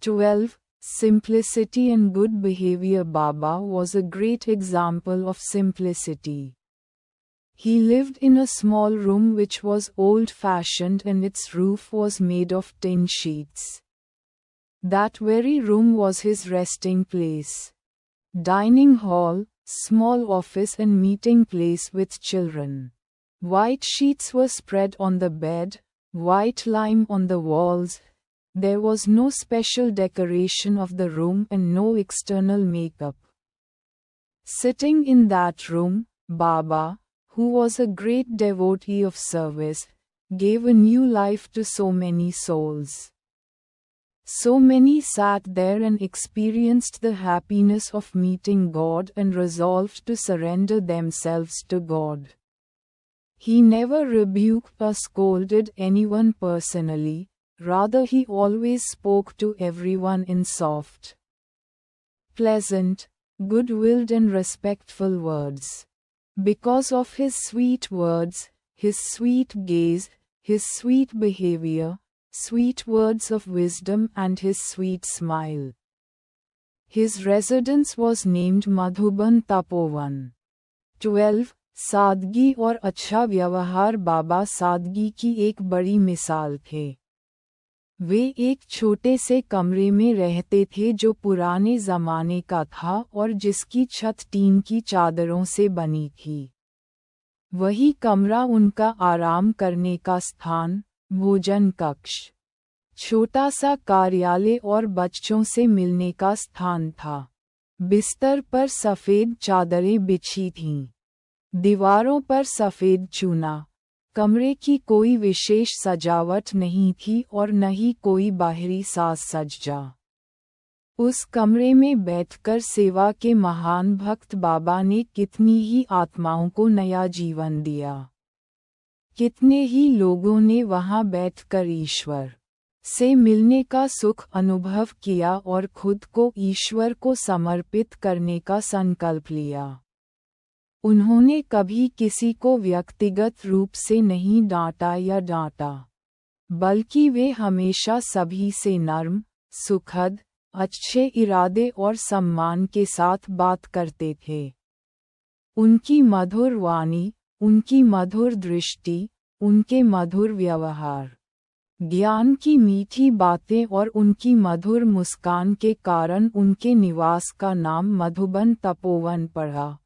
12. Simplicity and good behavior. Baba was a great example of simplicity. He lived in a small room which was old-fashioned and its roof was made of tin sheets. That very room was his resting place, dining hall, small office and meeting place with children. White sheets were spread on the bed, white lime on the walls. There was no special decoration of the room and no external makeup. Sitting in that room, Baba, who was a great devotee of service, gave a new life to so many souls. So many sat there and experienced the happiness of meeting God and resolved to surrender themselves to God. He never rebuked or scolded anyone personally, rather he always spoke to everyone in soft, pleasant, good-willed and respectful words. Because of his sweet words, his sweet gaze, his sweet behavior, sweet words of wisdom and his sweet smile, his residence was named Madhuban Tapovan. 12. सादगी और अच्छा व्यवहार. बाबा सादगी की एक बड़ी मिसाल थे. वे एक छोटे से कमरे में रहते थे जो पुराने ज़माने का था और जिसकी छत टीन की चादरों से बनी थी. वही कमरा उनका आराम करने का स्थान, भोजन कक्ष, छोटा सा कार्यालय और बच्चों से मिलने का स्थान था. बिस्तर पर सफ़ेद चादरें बिछी थीं. दीवारों पर सफ़ेद चूना. कमरे की कोई विशेष सजावट नहीं थी और न ही कोई बाहरी साज सज्जा. उस कमरे में बैठकर सेवा के महान भक्त बाबा ने कितनी ही आत्माओं को नया जीवन दिया. कितने ही लोगों ने वहां बैठकर ईश्वर से मिलने का सुख अनुभव किया और खुद को ईश्वर को समर्पित करने का संकल्प लिया. उन्होंने कभी किसी को व्यक्तिगत रूप से नहीं डांटा या डांटा, बल्कि वे हमेशा सभी से नर्म, सुखद, अच्छे इरादे और सम्मान के साथ बात करते थे. उनकी मधुर वाणी, उनकी मधुर दृष्टि, उनके मधुर व्यवहार, ज्ञान की मीठी बातें और उनकी मधुर मुस्कान के कारण उनके निवास का नाम मधुबन तपोवन पड़ा.